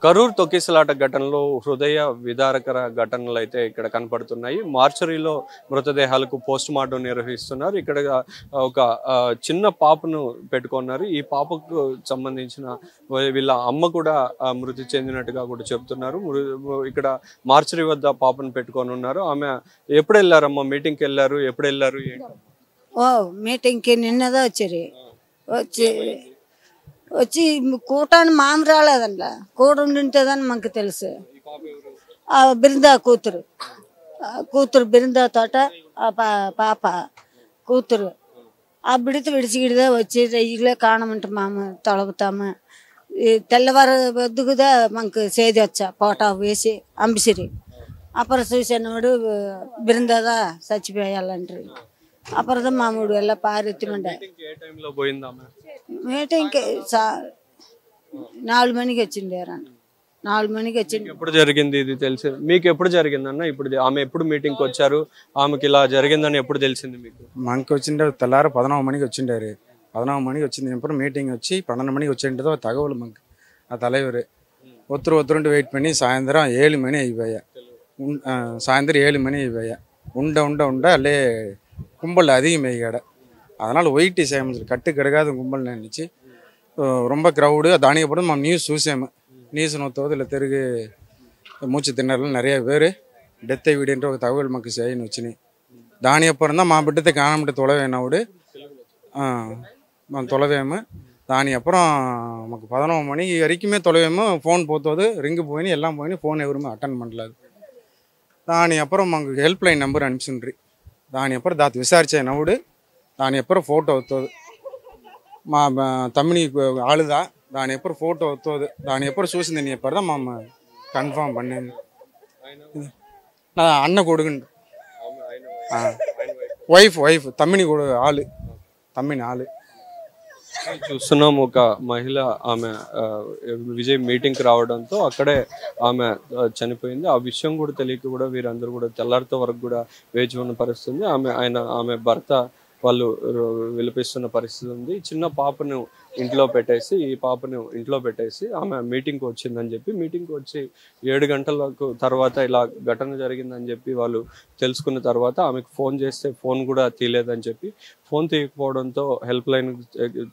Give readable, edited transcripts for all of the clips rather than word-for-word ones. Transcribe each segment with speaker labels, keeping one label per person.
Speaker 1: కరూర్ తొక్కిసలాట ఘటనలో హృదయ విదారకర ఘటనలు అయితే ఇక్కడ కనపడుతున్నాయి. మార్చరీలో మృతదేహాలకు పోస్ట్ మార్టం నిర్వహిస్తున్నారు. ఇక్కడ ఒక చిన్న పాపను పెట్టుకున్నారు. ఈ పాపకు సంబంధించిన వీళ్ళ అమ్మ కూడా మృతి చెందినట్టుగా కూడా చెప్తున్నారు. ఇక్కడ మార్చరీ వద్ద పాపను పెట్టుకొని ఉన్నారు. ఆమె ఎప్పుడు వెళ్ళారమ్మా? మీటింగ్కి వెళ్ళారు? ఎప్పుడు వెళ్ళారు?
Speaker 2: మీటింగ్కి నిన్నదా వచ్చారు. వచ్చి కూటాన్ని మామ రాలేదంట. కూడ ఉంటుందని మనకు తెలుసు. బృందా కూతురు బృందా తోట పాప కూతురు ఆ బిడితే విడిచిగిడిదా వచ్చి రెయ్యిలే కాణమంటే మామ తొలగుతాము. తెల్లవారు వద్దుకుదా మనకు సేది వచ్చా పోటా వేసి అంబిసిరి అప్పుడు చూసినవాడు బృందాదా చచ్చిపోయాలంటారు. అప్పుడు మామూడు ఎలా పారెత్తిమండే మీటింగ్కి 4 మణికి వచ్చిండారు. 4 మణికి వచ్చింది.
Speaker 1: ఎప్పుడు జరిగింది ఇది తెలిసి మీకు? ఎప్పుడు జరిగిందన్న? ఇప్పుడు ఆమె ఎప్పుడు మీటింగ్కి వచ్చారు? ఆమెకి ఇలా జరిగిందని ఎప్పుడు తెలిసింది మీకు?
Speaker 3: మనకి వచ్చిండే తెల్లారు 11 మணிக்கு వచ్చిండారు. 11 மணிக்கு వచ్చింది. மீட்டிங் வச்சு 12 மணிக்கு వచ్చిండదో தகவல் మనకి ఆ தலைவர் ஒருத்தருண்டு வெயிட் பண்ணி சாயந்தரம் 7 மணி అయిపోయా. சாயந்தரம் 7 மணி అయిపోయా. ఉండ అల్లే கும்பல் அதிகமாகிட. அதனால் ஒயிட்டி சேமிச்சு கட்டு கிடக்காத கும்பல் நினச்சி ரொம்ப க்ரௌடு దానికప్పుడు మనం న్యూస్ చూసాము. న్యూస్ నొత్తవదిలో తిరిగి మూச்சு తిన్నర్లు நிறைய பேர் డెత్ అయ్యింటే ఒక తగవలు మాకు చేయని వచ్చినాయి. దాని అప్పుడు మా బిడ్డతో కానబట్టి తొలవేనవుడు మనం తొలవేము. దాని అప్పుడు మాకు 11 மணி వరకుమే తొలవేము. ఫోన్ పోతుంది, రింగ్ పోయి ఎல்லாம் పోయి ఫోన్ ఎవరుமே అటెండ్ பண்ணలేదు. దాని అప్పుడు మాకు హెల్ప్ లైన్ నెంబర్ అనిపించిండ్రి. దాని అప్పుడు దాని విచారించినవుడు దాని అప్పుడు ఫోటో అవుతుంది. మా తమ్మిని ఆளுదా దాని ఎప్పుడు ఫోటో అవుతుంది. దాని ఎప్పుడు చూసింది నీ ఎప్పుడు మా కన్ఫర్మ్ పడింది. నా అన్న కొడుకుండు వైఫ్ తమ్మిని ఆలు తమ్మిని ఆలు
Speaker 1: చూస్తున్నాం. ఒక మహిళ ఆమె విజయ్ మీటింగ్కి రావడంతో అక్కడే ఆమె చనిపోయింది. ఆ విషయం కూడా తెలియక కూడా వీరందరూ కూడా తెల్లారితో వరకు కూడా వేచి ఉన్న పరిస్థితి. ఆమె భర్త వాళ్ళు విలపిస్తున్న పరిస్థితి ఉంది. చిన్న పాపను ఇంట్లో పెట్టేసి ఆమె మీటింగ్కి వచ్చిందని చెప్పి మీటింగ్కి వచ్చి 7 గంటలకు తర్వాత ఇలా ఘటన జరిగిందని చెప్పి వాళ్ళు తెలుసుకున్న తర్వాత ఆమెకు ఫోన్ చేస్తే ఫోన్ కూడా తీయలేదని చెప్పి ఫోన్ తీయకపోవడంతో హెల్ప్ లైన్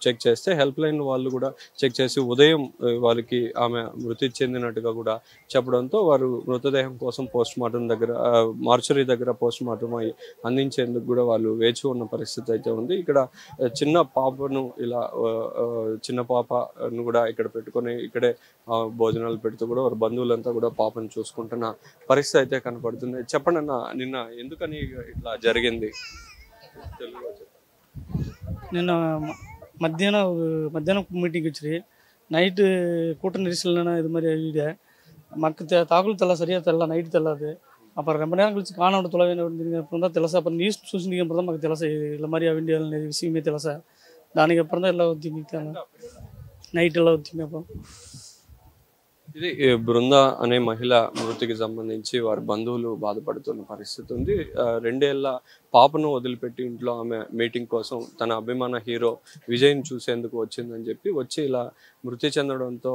Speaker 1: చెక్ చేస్తే హెల్ప్ లైన్ వాళ్ళు కూడా చెక్ చేసి ఉదయం వాళ్ళకి ఆమె మృతి చెందినట్టుగా కూడా చెప్పడంతో వారు మృతదేహం కోసం పోస్ట్ మార్టం దగ్గర మార్చరీ దగ్గర పోస్ట్ మార్టం అందించేందుకు కూడా వాళ్ళు వేచి ఉన్న పరిస్థితి అయితే ఉంది. ఇక్కడ చిన్న పాపను ఇలా చిన్న పాపను కూడా ఇక్కడ పెట్టుకొని ఇక్కడే భోజనాలు పెడుతూ కూడా వారి బంధువులంతా కూడా పాపను చూసుకుంటున్న పరిస్థితి అయితే కనపడుతుంది. చెప్పండి అన్న, నిన్న ఎందుకని ఇట్లా జరిగింది?
Speaker 4: నిన్న మధ్యాహ్నం మీటింగ్ వచ్చి నైట్ கூட்ட நெரிசல்னா இது மாதிரி ஐடியா மக்கு தாக்குல் தெல்ல சரியா தெல்ல நைட்டு தெல்லாது. அப்புறம் ரொம்ப நேரம் கழிச்சு காணோட தொலைவே அப்புறம் தான் தெலசா. அப்புறம் நியூஸ் చూసింది అప్పుడు தான் మాకు తెలసా ఇలా మరి ఆ ఇండియా విషయమే తెలసా. దానికి అప్పుడు தான் ఎలా వచ్చింది నైట్ ఎలా వచ్చింది. అప్పుడు
Speaker 1: ఇది బృంద అనే మహిళ మృతికి సంబంధించి వారి బంధువులు బాధపడుతున్న పరిస్థితి ఉంది. 2 ఏళ్ల పాపను వదిలిపెట్టి ఇంట్లో ఆమె మీటింగ్ కోసం తన అభిమాన హీరో విజయ్ని చూసేందుకు వచ్చిందని చెప్పి వచ్చి ఇలా మృతి చెందడంతో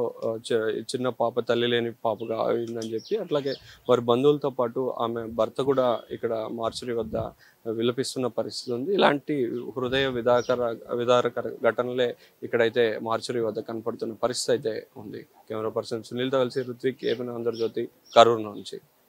Speaker 1: చిన్న పాప తల్లి లేని పాపగా అయిందని చెప్పి అట్లాగే వారి బంధువులతో పాటు ఆమె భర్త కూడా ఇక్కడ మార్చరీ వద్ద విలపిస్తున్న పరిస్థితి ఉంది. ఇలాంటి హృదయ విదారకర ఘటనలే ఇక్కడైతే మార్చరీ వద్ద కనపడుతున్న పరిస్థితి అయితే ఉంది. కెమెరా పర్సన్ సునీల్తో కలిసి రుత్విక్, ఏపీ ఆంధ్రజ్యోతి, కరూర్ నుంచి.